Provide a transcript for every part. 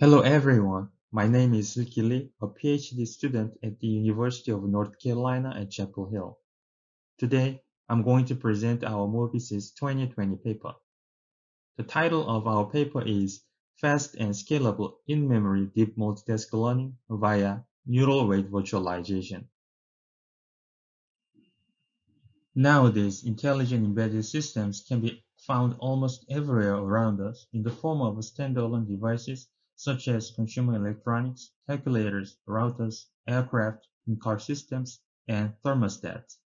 Hello everyone, my name is Suki Lee, a PhD student at the University of North Carolina at Chapel Hill. Today, I'm going to present our MobiSys2020 paper. The title of our paper is Fast and Scalable In-Memory Deep Multitask Learning via Neural Weight Virtualization. Nowadays, intelligent embedded systems can be found almost everywhere around us in the form of standalone devices such as consumer electronics, calculators, routers, aircraft, in-car systems, and thermostats.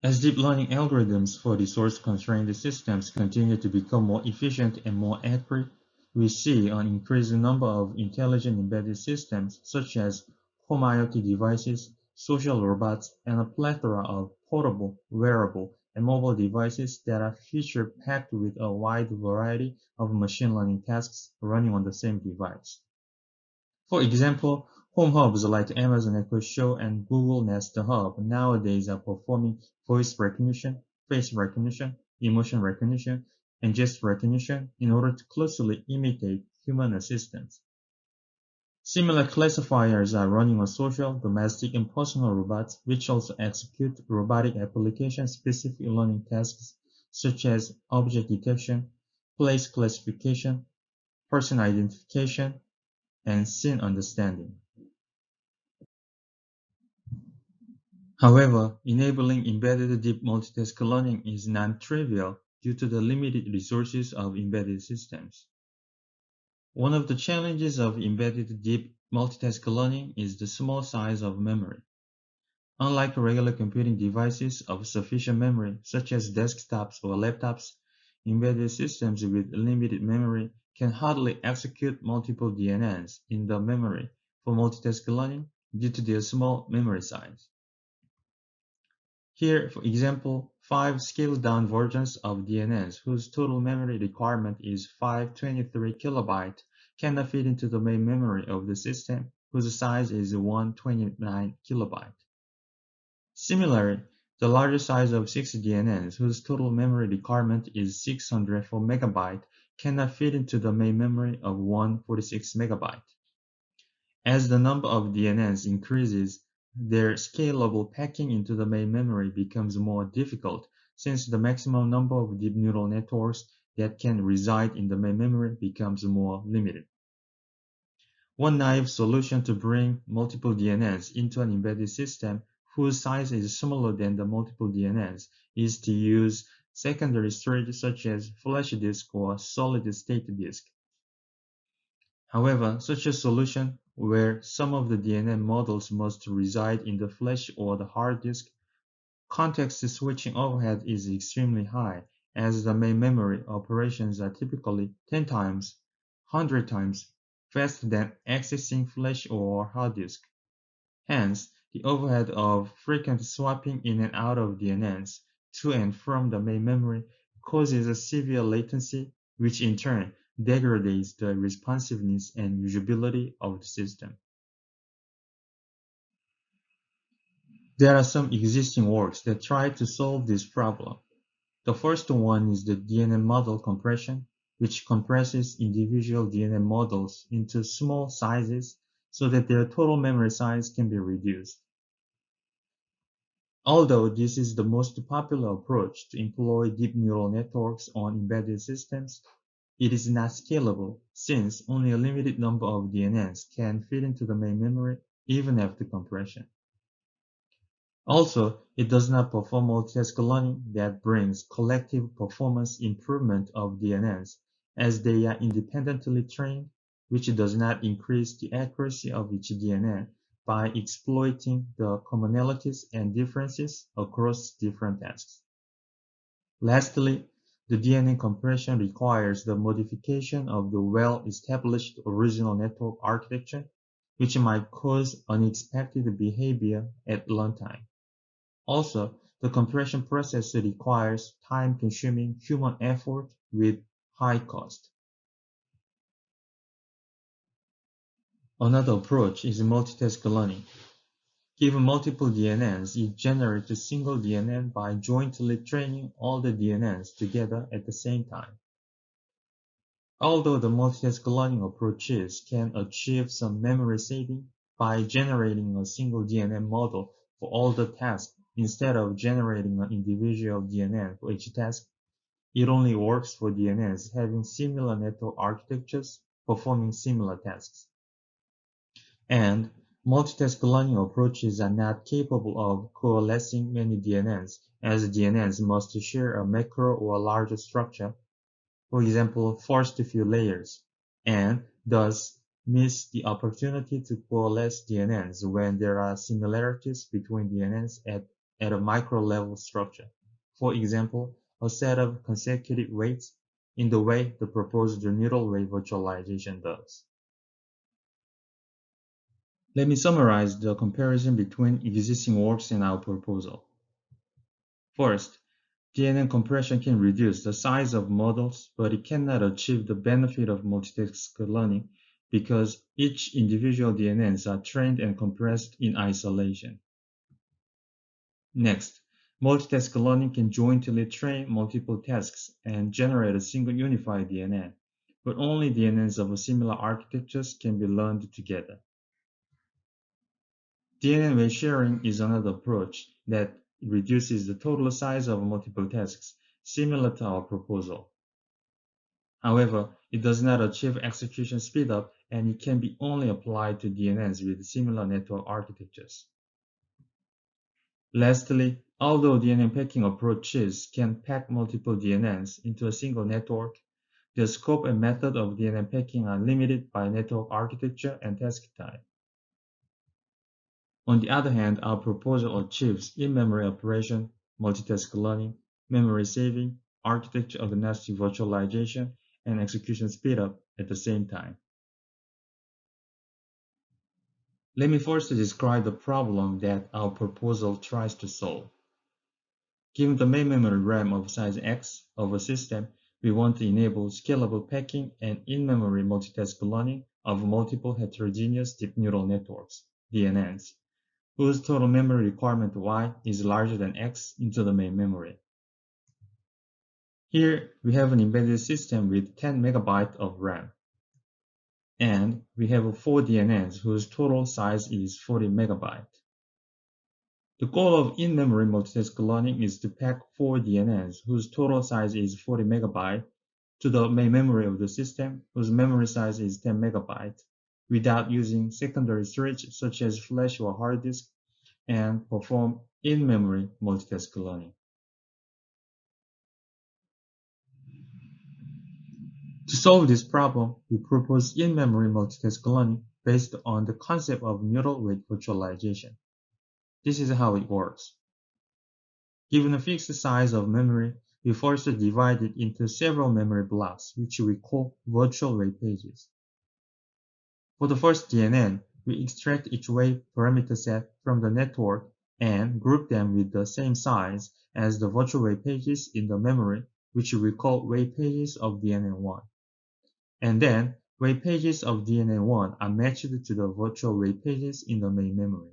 As deep learning algorithms for resource-constrained systems continue to become more efficient and more accurate, we see an increasing number of intelligent embedded systems such as home IoT devices, social robots, and a plethora of portable, wearable, and mobile devices that are feature-packed with a wide variety of machine learning tasks running on the same device. For example, home hubs like Amazon Echo Show and Google Nest Hub nowadays are performing voice recognition, face recognition, emotion recognition, and gesture recognition in order to closely imitate human assistants. Similar classifiers are running on social, domestic, and personal robots, which also execute robotic application-specific learning tasks such as object detection, place classification, person identification, and scene understanding. However, enabling embedded deep multitask learning is non-trivial due to the limited resources of embedded systems. One of the challenges of embedded deep multitask learning is the small size of memory. Unlike regular computing devices of sufficient memory, such as desktops or laptops, embedded systems with limited memory can hardly execute multiple DNNs in the memory for multitask learning due to their small memory size. Here, for example, 5 scaled-down versions of DNNs whose total memory requirement is 523 kilobyte cannot fit into the main memory of the system, whose size is 129 kilobyte. Similarly, the larger size of 6 DNNs whose total memory requirement is 604 megabyte cannot fit into the main memory of 146 megabyte. As the number of DNNs increases, their scalable packing into the main memory becomes more difficult since the maximum number of deep neural networks that can reside in the main memory becomes more limited. One naive solution to bring multiple DNNs into an embedded system whose size is smaller than the multiple DNNs is to use secondary storage such as flash disk or solid-state disk. However, such a solution, where some of the DNN models must reside in the flash or the hard disk, context switching overhead is extremely high, as the main memory operations are typically 10 times, 100 times faster than accessing flash or hard disk. Hence, the overhead of frequent swapping in and out of DNNs to and from the main memory causes a severe latency, which in turn degrades the responsiveness and usability of the system. There are some existing works that try to solve this problem. The first one is the DNN model compression, which compresses individual DNN models into small sizes so that their total memory size can be reduced. Although this is the most popular approach to employ deep neural networks on embedded systems, it is not scalable since only a limited number of DNNs can fit into the main memory even after compression. Also, it does not perform multitask learning that brings collective performance improvement of DNNs as they are independently trained, which does not increase the accuracy of each DNN by exploiting the commonalities and differences across different tasks. Lastly, the DNN compression requires the modification of the well-established original network architecture, which might cause unexpected behavior at runtime. Also, the compression process requires time-consuming human effort with high cost. Another approach is multitask learning. Given multiple DNNs, it generates a single DNN by jointly training all the DNNs together at the same time. Although the multitask learning approaches can achieve some memory saving by generating a single DNN model for all the tasks instead of generating an individual DNN for each task, it only works for DNNs having similar network architectures performing similar tasks. And multitask learning approaches are not capable of coalescing many DNNs, as DNNs must share a macro or larger structure, for example, first few layers, and thus miss the opportunity to coalesce DNNs when there are similarities between DNNs at a micro level structure. For example, a set of consecutive weights in the way the proposed neural weight virtualization does. Let me summarize the comparison between existing works and our proposal. First, DNN compression can reduce the size of models, but it cannot achieve the benefit of multitask learning because each individual DNNs are trained and compressed in isolation. Next, multitask learning can jointly train multiple tasks and generate a single unified DNN, but only DNNs of similar architectures can be learned together. DNN weight sharing is another approach that reduces the total size of multiple tasks, similar to our proposal. However, it does not achieve execution speedup and it can be only applied to DNNs with similar network architectures. Lastly, although DNN packing approaches can pack multiple DNNs into a single network, the scope and method of DNN packing are limited by network architecture and task type. On the other hand, our proposal achieves in-memory operation, multitask learning, memory saving, architecture-agnostic virtualization, and execution speedup at the same time. Let me first describe the problem that our proposal tries to solve. Given the main memory RAM of size X of a system, we want to enable scalable packing and in-memory multitask learning of multiple heterogeneous deep neural networks, DNNs, whose total memory requirement Y is larger than X into the main memory. Here, we have an embedded system with 10 MB of RAM. And we have 4 DNNs whose total size is 40 MB. The goal of in-memory multitask learning is to pack 4 DNNs whose total size is 40 MB to the main memory of the system whose memory size is 10 MB without using secondary storage such as flash or hard disk and perform in-memory multitask learning. To solve this problem, we propose in-memory multitask learning based on the concept of neural weight virtualization. This is how it works. Given a fixed size of memory, we first divide it into several memory blocks, which we call virtual weight pages. For the first DNN, we extract each weight parameter set from the network and group them with the same size as the virtual weight pages in the memory, which we call weight pages of DNN1. And then, weight pages of DNN1 are matched to the virtual weight pages in the main memory.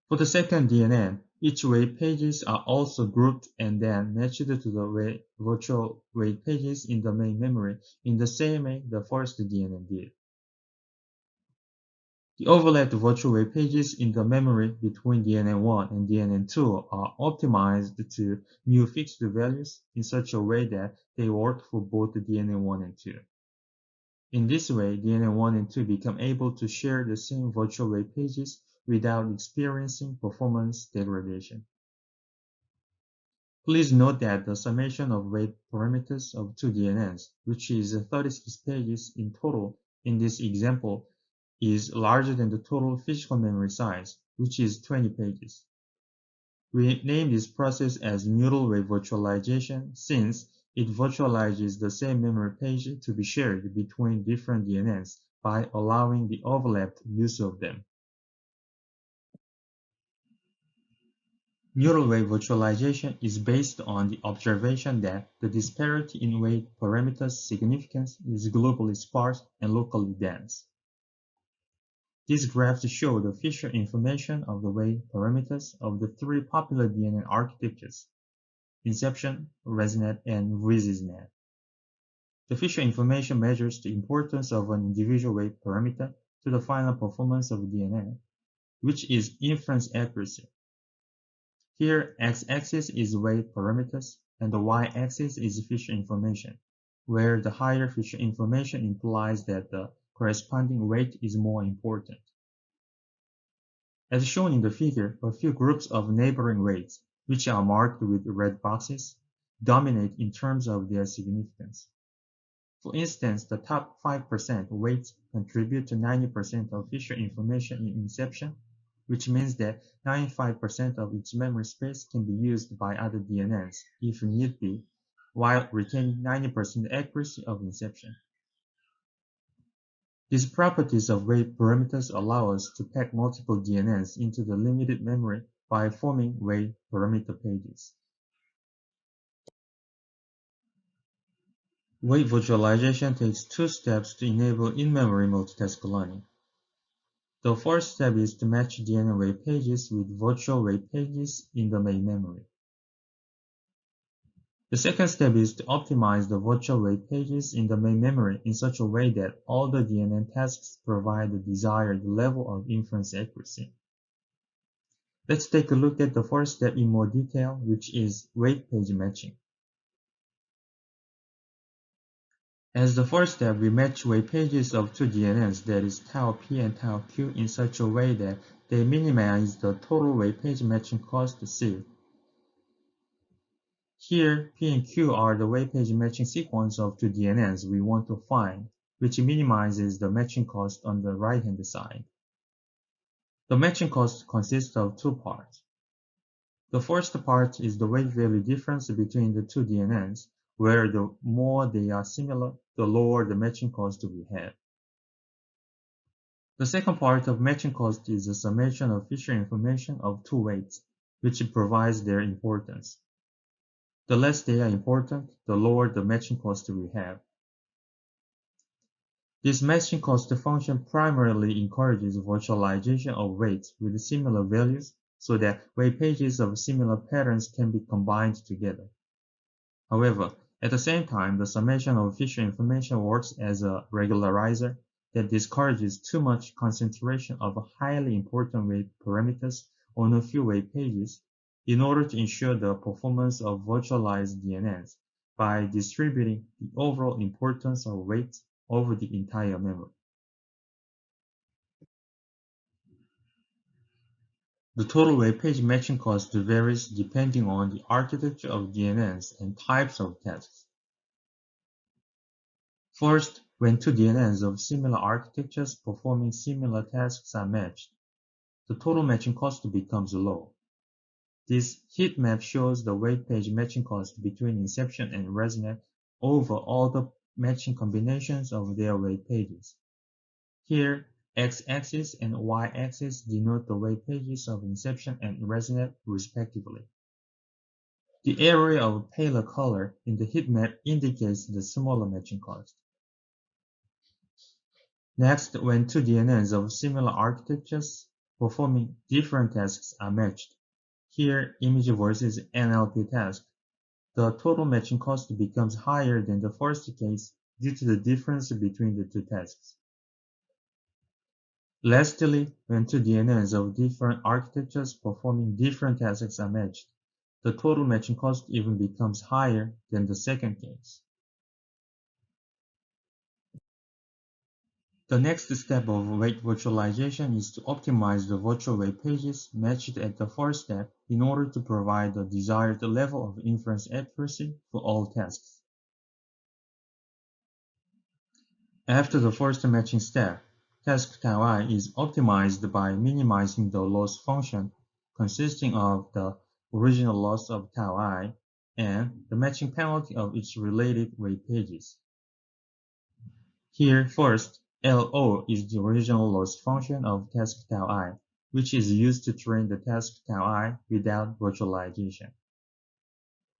For the second DNN, each weight pages are also grouped and then matched to the virtual weight pages in the main memory in the same way the first DNN did. The overlapped virtual weight pages in the memory between DNN1 and DNN2 are optimized to mu fixed values in such a way that they work for both the DNN1 and 2. In this way, DNN1 and 2 become able to share the same virtual weight pages without experiencing performance degradation. Please note that the summation of weight parameters of two DNNs, which is 36 pages in total in this example, is larger than the total physical memory size, which is 20 pages. We name this process as neural weight virtualization since it virtualizes the same memory page to be shared between different DNNs by allowing the overlapped use of them. Neural weight virtualization is based on the observation that the disparity in weight parameters significance is globally sparse and locally dense. These graphs show the feature information of the weight parameters of the three popular DNN architectures: Inception, ResNet, and VisNet. The feature information measures the importance of an individual weight parameter to the final performance of DNN, which is inference accuracy. Here, x-axis is weight parameters and the y-axis is feature information, where the higher feature information implies that the corresponding weight is more important. As shown in the figure, a few groups of neighboring weights, which are marked with red boxes, dominate in terms of their significance. For instance, the top 5% weights contribute to 90% of feature information in inception, which means that 95% of its memory space can be used by other DNNs if need be, while retaining 90% accuracy of inception. These properties of weight parameters allow us to pack multiple DNNs into the limited memory by forming weight parameter pages. Weight virtualization takes two steps to enable in-memory multitask learning. The first step is to match DNN weight pages with virtual weight pages in the main memory. The second step is to optimize the virtual weight pages in the main memory in such a way that all the DNN tasks provide the desired level of inference accuracy. Let's take a look at the first step in more detail, which is weight page matching. As the first step, we match weight pages of two DNNs, that is tau p and tau q, in such a way that they minimize the total weight page matching cost C. Here, p and q are the weight page matching sequence of two DNNs we want to find, which minimizes the matching cost on the right-hand side. The matching cost consists of two parts. The first part is the weight value difference between the two DNNs, where the more they are similar, the lower the matching cost we have. The second part of matching cost is the summation of feature information of two weights, which provides their importance. The less they are important, the lower the matching cost we have. This matching cost function primarily encourages virtualization of weights with similar values so that weight pages of similar patterns can be combined together. However, at the same time, the summation of feature information works as a regularizer that discourages too much concentration of highly important weight parameters on a few weight pages in order to ensure the performance of virtualized DNNs by distributing the overall importance of weights over the entire memory. The total weight page matching cost varies depending on the architecture of DNNs and types of tasks. First, when two DNNs of similar architectures performing similar tasks are matched, the total matching cost becomes low. This heat map shows the weight page matching cost between inception and ResNet over all the matching combinations of their weight pages. Here, x-axis and y-axis denote the weight pages of inception and ResNet respectively. The area of paler color in the heat map indicates the smaller matching cost. Next, when two DNNs of similar architectures performing different tasks are matched, here image versus NLP task, the total matching cost becomes higher than the first case due to the difference between the two tasks. Lastly, when two DNNs of different architectures performing different tasks are matched, the total matching cost even becomes higher than the second case. The next step of weight virtualization is to optimize the virtual weight pages matched at the first step in order to provide the desired level of inference accuracy for all tasks. After the first matching step, task tau I is optimized by minimizing the loss function consisting of the original loss of tau I and the matching penalty of its related weight pages. Here, first, LO is the original loss function of task tau I, which is used to train the task tau I without virtualization.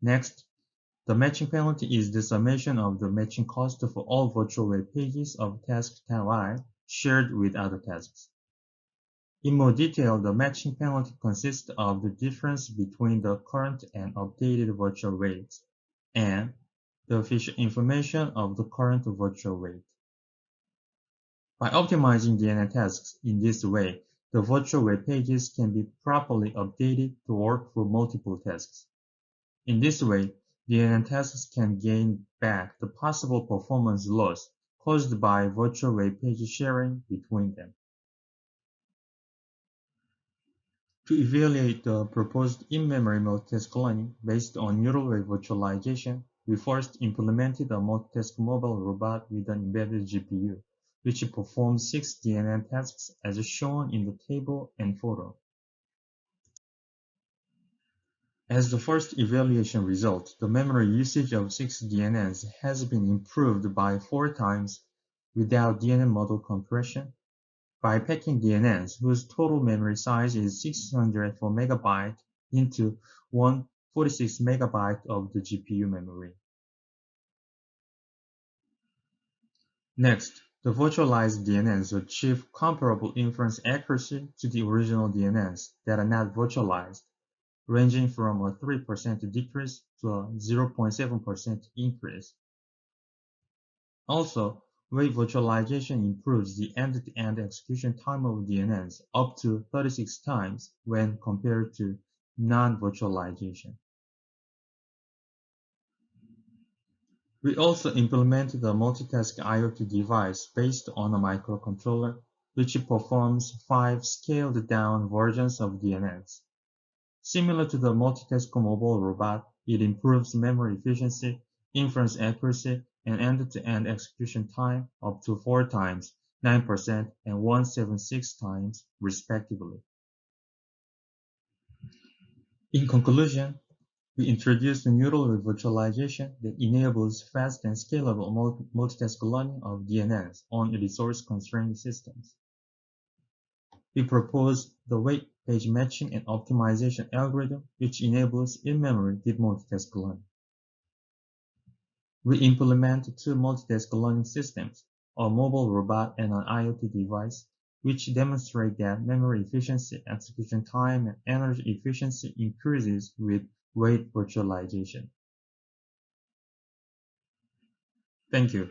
Next, the matching penalty is the summation of the matching cost for all virtual weight pages of task tau I shared with other tasks. In more detail, the matching penalty consists of the difference between the current and updated virtual weights and the official information of the current virtual weight. By optimizing DNA tasks in this way, the virtual web pages can be properly updated to work for multiple tasks. In this way, DNA tasks can gain back the possible performance loss caused by virtual web page sharing between them. To evaluate the proposed in-memory multitask learning based on neural web virtualization, we first implemented a multitask mobile robot with an embedded GPU, which performs 6 DNA tasks as shown in the table and photo. As the first evaluation result, the memory usage of 6 DNNs has been improved by 4 times without DNN model compression by packing DNNs whose total memory size is 604 MB into 146 MB of the GPU memory. Next, the virtualized DNNs achieve comparable inference accuracy to the original DNNs that are not virtualized, ranging from a 3% decrease to a 0.7% increase. Also, weight virtualization improves the end-to-end execution time of DNNs up to 36 times when compared to non-virtualization. We also implemented a multitask IoT device based on a microcontroller, which performs 5 scaled-down versions of DNNs. Similar to the multitask mobile robot, it improves memory efficiency, inference accuracy, and end-to-end execution time up to 4 times, 9%, and 176 times, respectively. In conclusion, we introduced a neural virtualization that enables fast and scalable multitask learning of DNNs on resource-constrained systems. We proposed the weight page matching and optimization algorithm, which enables in-memory deep multitask learning. We implemented 2 multitask learning systems, a mobile robot and an IoT device, which demonstrate that memory efficiency, execution time, and energy efficiency increases with weight virtualization. Thank you.